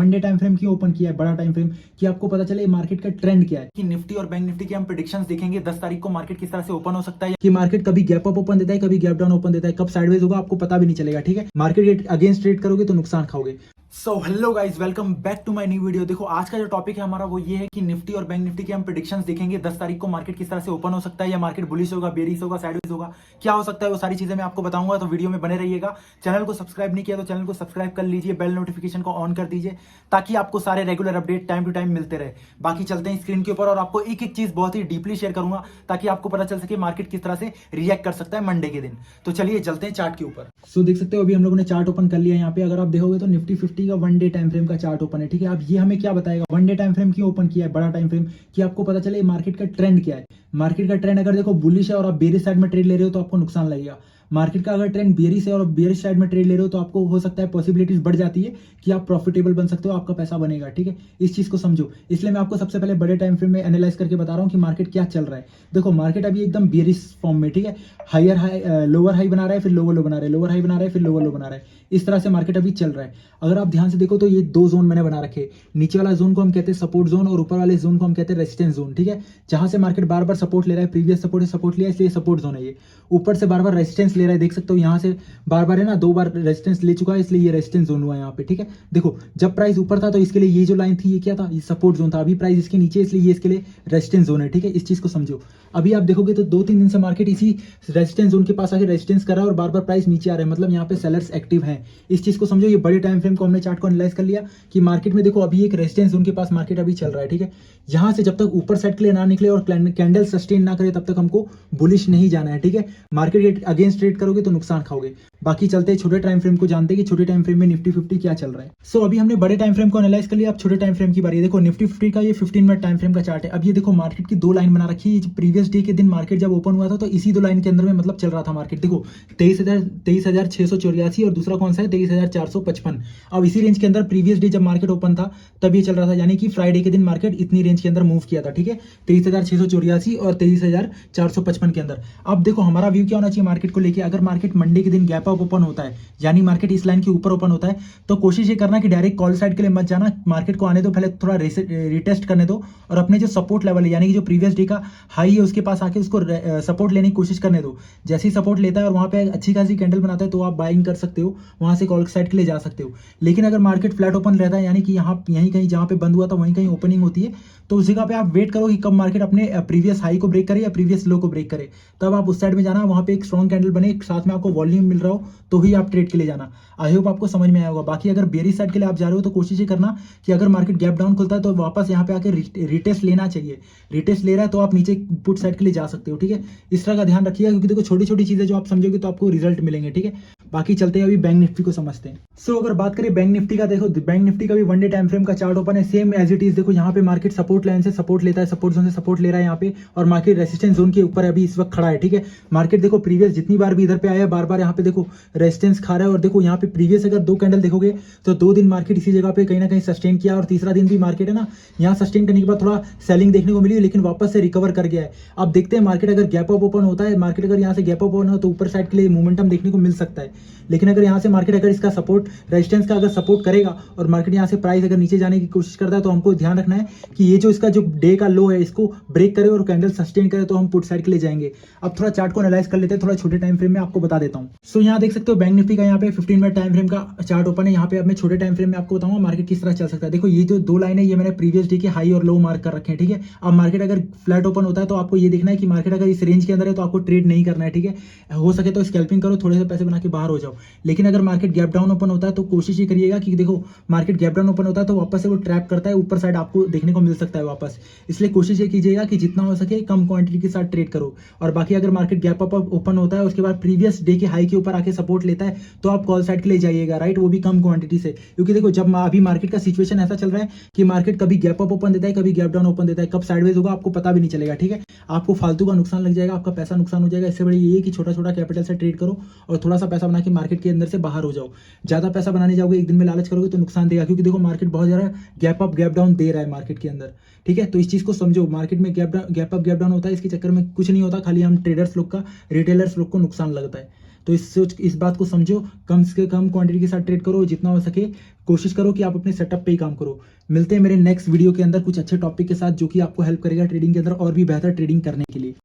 One day time frame क्यों open किया है, बड़ा टाइम फ्रेम, कि आपको पता चले मार्केट का ट्रेंड क्या है, कि निफ्टी और बैंक निफ्टी के हम प्रेडिक्शंस देखेंगे 10 तारीख को मार्केट किस तरह से ओपन हो सकता है, कि मार्केट कभी गैप अप ओपन देता है, कभी गैप डाउन ओपन देता है, कब साइडवेज होगा आपको पता भी नहीं चलेगा। ठीक है, मार्केट अगेंस्ट ट्रेड करोगे तो नुकसान खाओगे। So hello guys, welcome back to my new video. देखो आज का जो टॉपिक है हमारा वो ये है कि निफ्टी और बैंक निफ्टी के हम प्रेडिक्शंस देखेंगे 10 तारीख को मार्केट किस तरह से ओपन हो सकता है, या मार्केट बुलिश होगा, बेरिश होगा, साइडवेज होगा, क्या हो सकता है, वो सारी चीजें मैं आपको बताऊंगा। तो वीडियो में बने रहिएगा। चैनल को सब्सक्राइब नहीं किया तो चैनल को सब्सक्राइब कर लीजिए, बेल नोटिफिकेशन को ऑन कर दीजिए ताकि आपको सारे regular update time to time मिलते रहे। बाकी चलते हैं स्क्रीन के ऊपर और आपको एक एक चीज बहुत ही डीपली शेयर करूंगा ताकि आपको पता चल सके मार्केट किस तरह से रिएक्ट कर सकता है मंडे के दिन। तो चलिए चलते हैं चार्ट के ऊपर। सो देख सकते हो अभी हम लोगों ने चार्ट ओपन कर लिया। यहाँ पे अगर आप देखोगे तो निफ्टी 50 का वन डे टाइम फ्रेम का चार्ट ओपन है। ठीक है, अब ये हमें क्या बताएगा, वन डे टाइम फ्रेम क्यों ओपन किया है, बड़ा टाइम फ्रेम, कि आपको पता चले मार्केट का ट्रेंड क्या है। मार्केट का ट्रेंड अगर देखो बुलिश है और आप बेरिश साइड में ट्रेड ले रहे हो तो आपको नुकसान लगेगा। मार्केट का अगर ट्रेंड बेरिश है और बेरिश साइड में ट्रेड ले रहे हो तो आपको हो सकता है पॉसिबिलिटीज बढ़ जाती है कि आप प्रॉफिटेबल बन सकते हो, आपका पैसा बनेगा। ठीक है, इस चीज को समझो। इसलिए मैं आपको सबसे पहले बड़े टाइम फ्रेम में एनालाइज करके बता रहा हूँ कि मार्केट क्या चल रहा है। देखो मार्केट अभी एकदम बेरिश फॉर्म में। ठीक है, हायर हाई, लोअर हाई बना रहा है, फिर लोअर लो बना रहा है, लोअर हाई बना रहा है, फिर लोअर लो बना रहा है। इस तरह से मार्केट अभी चल रहा है। अगर आप ध्यान से देखो तो ये दो जोन मैंने बना रखे। नीचे वाला जोन को हम कहते हैं सपोर्ट जोन और ऊपर वाले जोन को हम कहते हैं रेजिस्टेंस जोन। ठीक है, जहां से मार्केट बार बार सपोर्ट ले रहा है, प्रीवियस सपोर्ट से सपोर्ट लिया इसलिए सपोर्ट जोन है ये। ऊपर से बार बार रेजिस्टेंस ले रहा है, देख सकते हो यहाँ से बार बार है ना, 2 बार रेजिस्टेंस ले चुका है इसलिए ये रेजिस्टेंस जोन हुआ है यहाँ पे। ठीक है, देखो जब प्राइस ऊपर था तो इसके लिए ये जो लाइन थी ये क्या था, ये सपोर्ट जोन था। अभी प्राइस इसके नीचे इसलिए ये इसके लिए रेजिस्टेंस जोन है। ठीक है, इस चीज को समझो। अभी आप देखोगे तो 2-3 दिन से मार्केट इसी रेजिस्टेंस जोन के पास आके रेजिस्टेंस कर रहा है और बार बार प्राइस नीचे आ रहा है, मतलब यहाँ पे सेलर्स एक्टिव हैं। इस चीज को समझो। ये बड़े टाइम फ्रेम को हमने चार्ट को एनालाइज कर लिया कि मार्केट में देखो अभी एक रेजिस्टेंस जोन के पास मार्केट अभी चल रहा है। ठीक है, यहाँ से जब तक ऊपर साइड के लिए ना निकले और कैंडल सस्टेन ना करे तब तक हमको बुलिश नहीं जाना है। ठीक है, मार्केट अगेंस्ट ट्रेड करोगे तो नुकसान खाओगे। बाकी चलते हैं छोटे टाइम फ्रेम को, जानते हैं कि छोटे टाइम फ्रेम में निफ्टी 50 क्या चल रहा है। सो अभी हमने बड़े टाइम फ्रेम को एनालाइज कर लिया, अब छोटे टाइम फ्रेम की बारी है। देखो निफ्टी 50 का ये 15 मिनट टाइम फ्रेम का चार्ट है। अब ये देखो मार्केट की 2 लाइन बना रखी है। प्रीवियस डे के दिन मार्केट जब ओपन हुआ था तो इसी 2 लाइन के अंदर में मतलब चल रहा था मार्केट। देखो 23,684 और दूसरा कौन सा है 23,455। अब इसी रेंज के अंदर प्रीवियस डे जब मार्केट ओपन था तब ये चल रहा था, यानी कि फ्राइडे के दिन मार्केट इतनी रेंज के अंदर मूव किया था। ठीक है, 23,684 और 23,455 के अंदर। अब देखो हमारा व्यू क्या होना चाहिए मार्केट को लेके। अगर मार्केट मंडे के दिन गैप अप ओपन होता है, यानी मार्केट इस लाइन के ऊपर ओपन होता है, तो कोशिश ये करना कि डायरेक्ट कॉल साइड के लिए मत जाना। मार्केट को आने दो, पहले थोड़ा रिटेस्ट करने दो और अपने जो सपोर्ट लेवल है, यानी कि जो प्रीवियस डे का हाई है उसके पास आके उसको सपोर्ट लेने की कोशिश करने दो। जैसे ही सपोर्ट लेता है और वहां पे अच्छी खासी कैंडल बनाता है तो आप बाइंग कर सकते हो, वहां से कॉल साइड के लिए जा सकते हो। लेकिन अगर मार्केट फ्लैट ओपन रहता है, यानी कि यहाँ यहीं कहीं जहां पे बंद हुआ था वहीं कहीं ओपनिंग होती है, तो उस जगह पे आप वेट करो कि कब मार्केट अपने प्रीवियस हाई को ब्रेक करे या प्रीवियस लो को ब्रेक करे, तब आप उस साइड में जाना। वहां पे एक स्ट्रॉन्ग कैंडल बने, साथ में आपको वॉल्यूम मिल रहा हो तो ही आप ट्रेड के लिए जाना। आई होप आपको समझ में आया होगा। बाकी अगर बेरिश साइड के लिए आप जा रहे हो तो कोशिश ये करना कि अगर मार्केट गैप डाउन खुलता है तो वापस यहाँ पे आके रिटेस्ट लेना चाहिए। रिटेस्ट ले रहा है तो आप नीचे पुट साइड के लिए जा सकते हो। ठीक है, इस तरह का ध्यान रखिएगा क्योंकि देखो छोटी छोटी चीजें जो आप समझोगे तो आपको रिजल्ट मिलेंगे। ठीक है, बाकी चलते हैं अभी बैंक निफ्टी को समझते हैं। सो अगर बात करें बैंक निफ्टी का, देखो बैंक निफ्टी का भी वन डे टाइम फ्रेम का चार्ट ओपन है, सेम एज इट इज। देखो यहाँ पे मार्केट सपोर्ट लाइन से सपोर्ट लेता है, सपोर्ट जोन से सपोर्ट ले रहा है यहाँ पे, और मार्केट रेजिस्टेंस जोन के ऊपर अभी इस वक्त खड़ा है। ठीक है, मार्केट देखो प्रीवियस जितनी बार भी इधर पे आया बार बार यहाँ पे देखो रेजिस्टेंस खा रहा है। और देखो यहाँ पे प्रीवियस अगर 2 कैंडल देखोगे तो 2 दिन मार्केट इसी जगह पे कहीं ना कहीं सस्टेन किया, और तीसरा दिन भी मार्केट है ना यहाँ सस्टेन करने के बाद थोड़ा सेलिंग देखने को मिली, लेकिन वापस से रिकवर कर गया है। अब देखते हैं मार्केट अगर गैप अप ओपन होता है, मार्केट अगर यहाँ से गैप अप ओपन हो तो ऊपर साइड के लिए मोमेंटम देखने को मिल सकता है। लेकिन अगर यहाँ से मार्केट अगर इसका सपोर्ट रेजिस्टेंस का अगर सपोर्ट करेगा और मार्केट यहाँ से प्राइस अगर नीचे जाने की कोशिश करता है तो हमको ध्यान रखना है कि ये जो इसका जो डे का लो है इसको ब्रेक करे और कैंडल सस्टेन करे तो हम पुट साइड के लिए जाएंगे। अब थोड़ा चार्ट को एनालाइज कर लेते हैं, थोड़ा छोटे टाइम फ्रेम में आपको बता देता हूँ। सो यहाँ देख सकते हो बैंक निफ्टी का यहाँ पे 15 मिनट टाइम फ्रेम का चार्ट ओपन है। यहाँ पे अब मैं छोटे टाइम फ्रेम में आपको बताऊंगा मार्केट किस तरह चल सकता है। देखो ये जो 2 लाइन है ये मैंने प्रीवियस डे के हाई और लो मार्क कर रखे हैं। ठीक है, अब मार्केट अगर फ्लैट ओपन होता है तो आपको ये देखना है कि मार्केट अगर इस रेंज के अंदर है तो आपको ट्रेड नहीं करना है। ठीक है, हो सके तो स्कैल्पिंग करो, थोड़े से पैसे बना के बाहर हो जाओ। लेकिन अगर मार्केट गैप डाउन ओपन होता है तो कोशिश ये करिएगा कि देखो मार्केट गैप डाउन ओपन होता है तो वापस से वो ट्रैप करता है, ऊपर साइड आपको देखने को मिल सकता है वापस। इसलिए कोशिश ये कीजिएगा कि जितना हो सके कम क्वांटिटी के साथ ट्रेड करो। और बाकी अगर मार्केट गैप अप ओपन होता है उसके बाद प्रीवियस डे के हाई के ऊपर आके सपोर्ट लेता है तो आप कॉल साइड के लिए जाइएगा, राइट, वो भी कम क्वांटिटी से। क्योंकि देखो जब अभी मार्केट का सिचुएशन ऐसा चल रहा है कि मार्केट कभी गैप अप ओपन देता है, कभी गैप डाउन ओपन देता है, कब साइडवेज होगा आपको पता भी नहीं चलेगा। ठीक है, आपको फालतू का नुकसान लग जाएगा, आपका पैसा नुकसान हो जाएगा। इससे बड़ी ये है कि छोटा छोटा कैपिटल से ट्रेड करो और थोड़ा सा पैसा बना के मार्केट के अंदर से बाहर हो जाओ। ज्यादा पैसा बनाने जाओगे एक दिन में लालच करोगे तो नुकसान देगा, क्योंकि देखो मार्केट बहुत ज्यादा गैप अप गैप डाउन दे रहा है मार्केट के अंदर। ठीक है, तो इस चीज को समझो। मार्केट में गैप अप गैप डाउन होता है, इसके चक्कर में कुछ नहीं होता, खाली हम ट्रेडर्स लोग का, रिटेलर्स लोग को नुकसान लगता है। तो इस बात को समझो, कम से कम क्वांटिटी के साथ ट्रेड करो, जितना हो सके कोशिश करो कि आप अपने सेटअप पे ही काम करो। मिलते हैं मेरे नेक्स्ट वीडियो के अंदर कुछ अच्छे टॉपिक के साथ जो कि आपको हेल्प करेगा ट्रेडिंग के अंदर और भी बेहतर ट्रेडिंग करने के लिए।